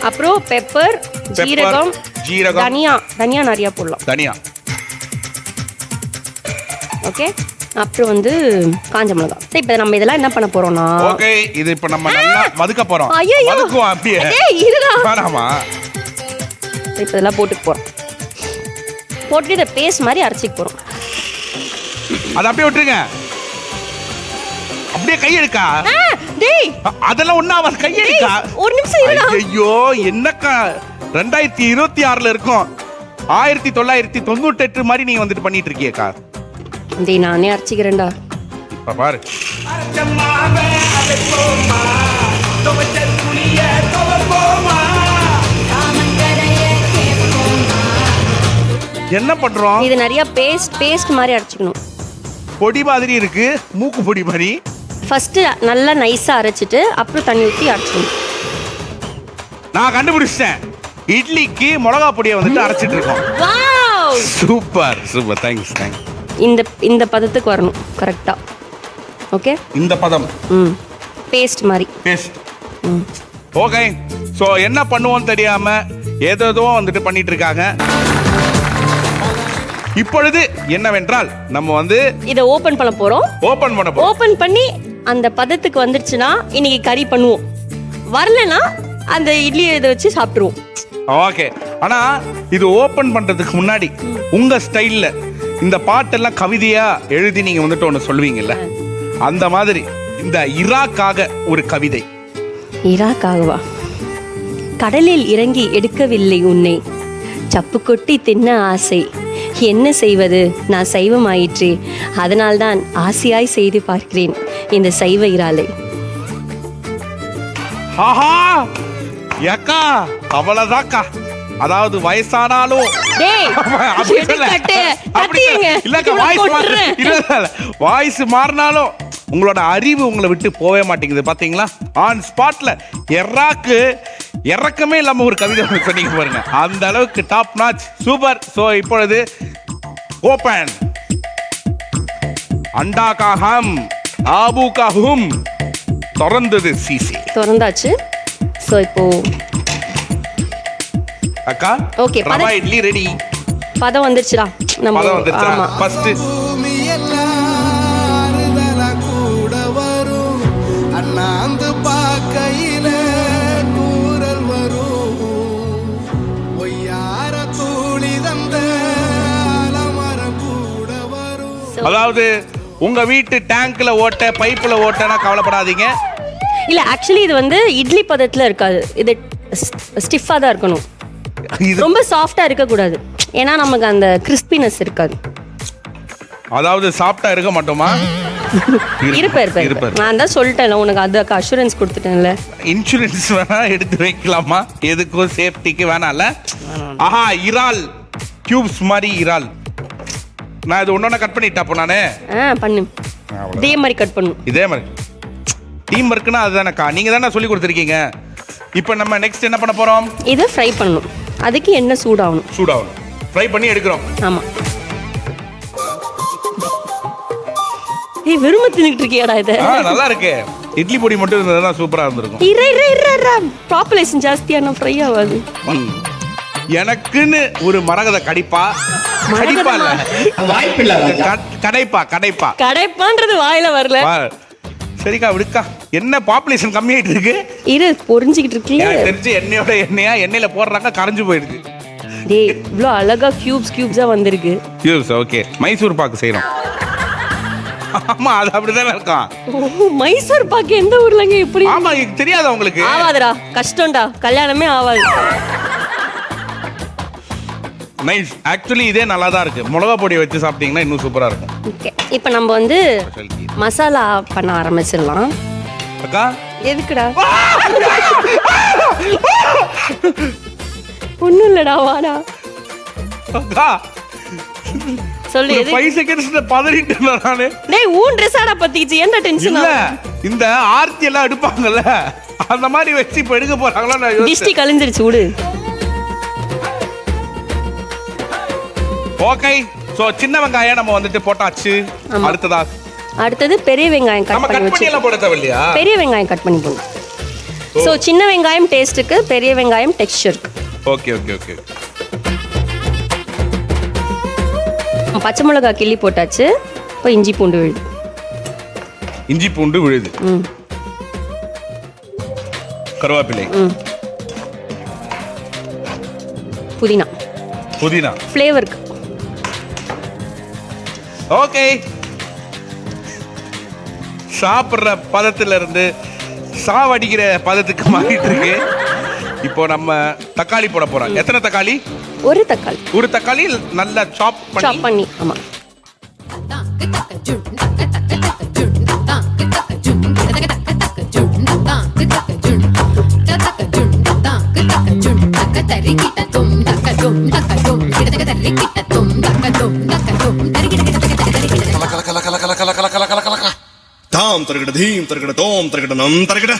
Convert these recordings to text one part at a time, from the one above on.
அப்புறம் பெப்பர், ஜீரகம், தனியா நிறைய போடலாம். தனியா. ஓகே. அப்புறம் வந்து காஞ்ச மிளகாய். சரி, இப்போ நம்ம இதெல்லாம் என்ன பண்ண போறோம்னா, ஓகே, இது இப்போ நம்ம நல்லா வதக்க போறோம். வதக்குவோம் அப்படியே. இருடா. வேணாமா? இப்போ இதெல்லாம் போட்டு போறோம். போட்டு இதை பேஸ்ட் மாதிரி அரைச்சிக்க போறோம். அதை அப்படியே விட்டுருங்க. அப்படியே கையெடுக்கா. டேய், அதெல்லாம் ஒண்ணா அவர் கையெடுக்கா. ஒரு நிமிஷம் இருடா. ஐயோ, என்னக்கா 2026ல இருக்கோம். 1998 மாதிரி நீங்க வந்துட்டு பண்ணிட்டு இருக்கீங்கக்கா. டேய், நானே அரைச்சிக்கிறேன்டா. இப்ப பாரு. என்ன பண்றோம்? இது நிறைய பேஸ்ட் மாதிரி அரைச்சிக்கணும். பொடி மாதிரி இருக்கு, மூக்கு பொடி மாதிரி. ஃபர்ஸ்ட் நல்லா நைஸா அரைச்சிட்டு அப்புறம் தண்ணி ஊற்றி அரைச்சிக்கணும். நான் கண்டுபிடிச்சிட்டேன். இட்லிக்கு மிளகா பொடியை வந்துட்டு அரைச்சிட்டு இருக்கோம். Wow, super super, thanks. இந்த பதத்துக்கு வரணும் கரெக்டா. ஓகே, இந்த பதம். பேஸ்ட் மாதிரி. பேஸ்ட். ஓகே. ஸோ என்ன பண்ணுவோம் தெரியாம ஏதோ வந்துட்டு பண்ணிட்டு இருக்காங்க. இப்பொழுது என்னவென்றால் நம்ம வந்து இதை ஓபன் பண்ண போறோம். ஓபன் பண்ணி அந்த பதத்துக்கு வந்துருச்சுன்னா இன்னைக்கு கறி பண்ணுவோம். வரலனா அந்த இட்லியை இதை வச்சு சாப்பிட்டுருவோம். ஓகே. ஆனா இது ஓபன் பண்றதுக்கு முன்னாடி உங்க ஸ்டைல்ல இந்த பாட்டெல்லாம் கவிதையா எழுதி நீங்க வந்துட்டு ஒன்று சொல்லுவீங்கல்ல, அந்த மாதிரி இந்த இராக்காக ஒரு கவிதை. இராக்காகவா? கடலில் இறங்கி எடுக்கவில்லை உன்னை, சப்பு கொட்டி தின்ன ஆசை, என்ன செய்வது நான் சைவமாயிற்றே, அதனால்தான் ஆசையாய் செய்து பார்க்கிறேன் இந்த சைவ இறாலை. ஆஹா, ஏக்கா அவ்வளவுதாக்கா. அதாவது வயசானாலும் வாய்ஸ் மாறினாலும் உங்களோட அறிவு உங்களை விட்டு போவே மாட்டேங்குது. பாத்தீங்களா, ஆன் ஸ்பாட்ல எறாக்கு இறக்கமே இல்லாம ஒரு கவிதை சொன்னீங்க பாருங்க. அந்த அளவுக்கு டாப் நாச், சூப்பர். சோ இப்பொழுது ஓபன். அண்டா கா ஹம், ஆபு கா ஹும். திறந்தது சீசி. திறந்தாச்சு. சோ இப்போ அக்கா, ஓகே, ரவா இட்லி ரெடி. பதம் வந்துருச்சுடா. நம்ம பதம் வந்துருச்சா? ஆமா, ஃபர்ஸ்ட் அண்ணாந்து பாக்கையில கூறல் வரும், ஒய்யார தூளி தந்த அலமர கூட வரும். அதாவது உங்க வீட்டு டேங்க்ல ஓட்ட, பைப்புல ஓட்டனா கவலைப்படாதீங்க. இல்ல, ஆக்சுவலி இது வந்து இட்லி பதத்துல இருக்காது. இது ஸ்டிஃபா தான் இருக்கணும். ரொம்ப சாஃப்டா இருக்க கூடாது. ஏன்னா நமக்கு அந்த கிறிஸ்பினஸ் இருக்காது. அதாவது சாஃப்டா இருக்க மாட்டோமா? இருப்பேன். நான் தான் சொல்லிட்டேன்ல உனக்கு, அதுக்கு அஷூரன்ஸ் கொடுத்துட்டேன்ல. இன்சூரன்ஸ் வேணா எடுத்து வைக்கலாமா? எதுக்கும் சேஃப்டிக்கு வேணாம்ல. ஆஹா, இறால் கியூப்ஸ் மாதிரி இறால். நான் இது ஒன்னொன்னு கட் பண்ணிட்டா அப்போ நானே பண்ணு. இதே மாதிரி கட் பண்ணு. இதே மாதிரி டீம் ஒர்க்னா அதுதானக்கா. நீங்க தானே சொல்லி கொடுத்துருக்கீங்க. இப்போ நம்ம நெக்ஸ்ட் என்ன பண்ண போறோம்? இதை ஃப்ரை பண்ணணும். அதுக்கு எண்ணெய் சூடாகணும். ஃப்ரை பண்ணி எடுக்கிறோம். ஆமா. வெறுமை தின்னுட்டு இருக்கியாடா இது? நல்லா இருக்கு. இட்லி பொடி மட்டும் இருந்ததுன்னா சூப்பரா இருந்திருக்கும். பாப்புலேஷன் ஜாஸ்தியான ஃப்ரை ஆகாது. எனக்குன்னு ஒரு மரகத கடிப்பா இல்ல, கடைப்பான்றது வாயில வரல. சரிக்கா, விடுக்கா. என்ன பாப்புலேஷன் கம்மியாயிட்டு இருக்கு. இரு, பொரிஞ்சிக்கிட்டு இருக்கீங்க. தெரிஞ்சு எண்ணெயோட எண்ணெயில போடுறாங்க, கரைஞ்சு போயிடுது. டேய், இவ்ளோ அழகா கியூப்ஸா வந்திருக்கு. ஓகே. மைசூர் பாக்கு செய்யறோம். ஆமா, அது அப்படிதான் இருக்கும். மைசூர் பாக்கு எந்த ஊர்லங்க? எப்படி? ஆமா, தெரியாதா உங்களுக்கு? ஆவாதுடா, கஷ்டம்டா, கல்யாணமே ஆவாது. நைஸ். ஆக்சுவலி இதே நல்லா தான் இருக்கு. மிளகா பொடியை வச்சு சாப்பிட்டீங்கன்னா இன்னும் சூப்பரா இருக்கும். ஓகே, இப்போ நம்ம வந்து மசாலா பண்ண ஆரம்பிச்சிடலாம். அக்கா, எதுக்குடா? ஒண்ணும் இல்லடா, வாடா. அக்கா சொல்லு. எது? 5 செகண்ட்ஸ்ல பதறிட்டேன் நானு. டேய், ஊன் ட்ரெஸ்ஸாடா பத்திச்சு. ஏன்டா டென்ஷன் இல்ல, இந்த ஆர்த்தி எல்லாம் எடுப்பாங்கல்ல, அந்த மாதிரி வச்சு இப்ப எடுக்க போறாங்களா? நான் டிஸ்டி கலஞ்சிருச்சு, விடு. ஓகே. சோ சின்ன வெங்காயம் நம்ம வந்துட்டு போட்டாச்சு. அடுத்தது பெரிய வெங்காயம் கட் பண்ணி எல்லாம் போட தேவையில்லையா? பெரிய வெங்காயம் கட் பண்ணி போடு. ஸோ சின்ன வெங்காயம் டேஸ்ட்டுக்கு, பெரிய வெங்காயம் டெக்ஸ்சருக்கு. Okay okay okay. பச்சை மிளகா கிள்ளி போட்டாச்சு. இப்போ இஞ்சி பூண்டு விழுது. இஞ்சி பூண்டு விழுது. கருவேப்பிலை. புதினா. புதினா ஃப்ளேவருக்கு. ஓகே. சாப்பிட்ற பதத்துல இருந்து சாவடிக்கிற பதத்துக்கு மாறிட்டு இருக்கு. இப்போ நம்ம தக்காளி போட போறோம். எத்தனை தக்காளி? ஒரு தக்காளி. ஒரு தக்காளி நல்லா சாப் பண்ணி. ஆமா. தாம் தரகட தீம் தரகட தோம் தரகட நம் தரகட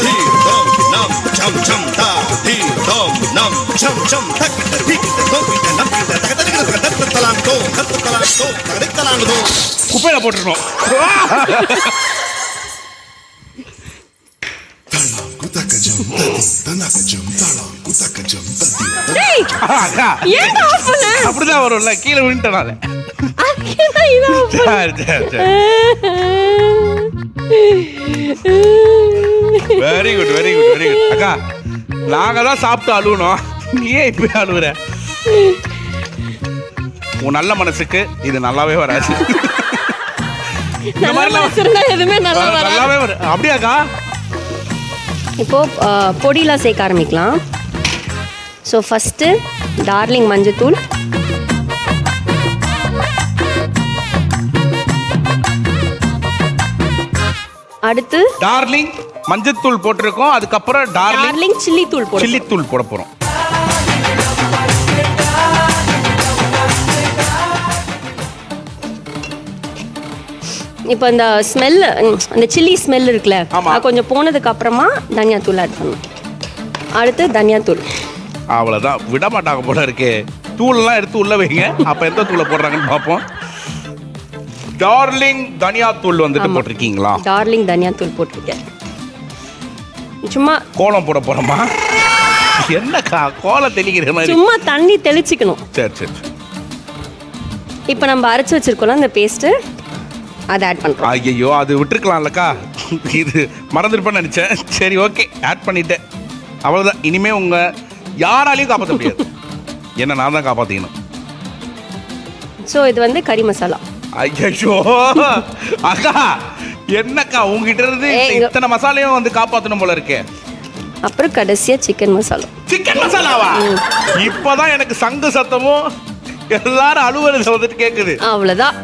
தீம் தோம் நம் சம் சம் தா தீம் தோம் நம் சம் சம் தக்கட தீக்கிட தோக்கிட நம் கிட தக்கட தக்கட தலாம் தோ தக்கடலாம் தோ தக்கடலாம் தோ. குப்பையில போட்டுறணும். அப்படிதான் வரும்ல, கீழே விழுந்துட்டனால. Very good very good very good. அக்கா நாங்க தான் சாப்பிட்டு அழுவணும், நீ ஏன் இப்ப அழுவுற? உன் நல்ல மனசுக்கு இது நல்லாவே வராது. இந்த மாதிரிலாம் எதுவுமே நல்லாவே வரும். அப்படியாக்கா? இப்போ பொடியெலாம் சேர்க்க ஆரம்பிக்கலாம். ஸோ ஃபஸ்ட்டு டார்லிங் மஞ்சத்தூள், அடுத்து டார்லிங் மஞ்சத்தூள் போட்டிருக்கோம். அதுக்கப்புறம் டார்லிங் சில்லி தூள் போட சில்லி தூள் போட போறோம். இப்போ இந்த ஸ்மெல், அந்த சில்லி ஸ்மெல் இருக்குல்ல, அது கொஞ்சம் போனதுக்கு அப்புறமா தனியாத்தூள் ஆட் பண்ணணும். அடுத்து தனியாத்தூள். அவ்வளோதான், விட மாட்டாங்க போல இருக்கே. தூள்லாம் எடுத்து உள்ள வைங்க, அப்போ எந்த தூளை போடுறாங்கன்னு பார்ப்போம். டார்லிங் தனியாத்தூள் வந்துட்டு போட்டிருக்கீங்களா? டார்லிங் தனியாத்தூள் போட்டிருக்கேன். சும்மா கோலம் போட போறோமா? என்னக்கா கோலம் தெளிக்கிற மாதிரி? சும்மா தண்ணி தெளிச்சுக்கணும். சரி சரி. இப்போ நம்ம அரைச்சி வச்சிருக்கோம்ல அந்த பேஸ்ட்டு, அதை ஆட் பண்ணுறோம். ஐயோ, அது விட்டுருக்கலாம்லக்கா, இது மறந்துருப்பேன்னு நினச்சேன். சரி ஓகே, ஆட் பண்ணிட்டேன். அவ்வளோதான். இனிமே உங்க யாராலையும் காப்பாற்ற முடியாது, என்ன நான் தான் காப்பாற்றிக்கணும். ஸோ இது வந்து கறி மசாலா. ஐயோ அக்கா, என்னக்கா உங்ககிட்ட இருந்து இத்தனை மசாலையும் வந்து காப்பாற்றணும் போல இருக்கே. அப்புறம் கடைசியாக சிக்கன் மசாலா. சிக்கன் மசாலாவா? இப்போதான் எனக்கு சங்கு சத்தமும் எல்லாரும் அலுவலகம் வந்துட்டு கேட்குது. அவ்வளோதான்.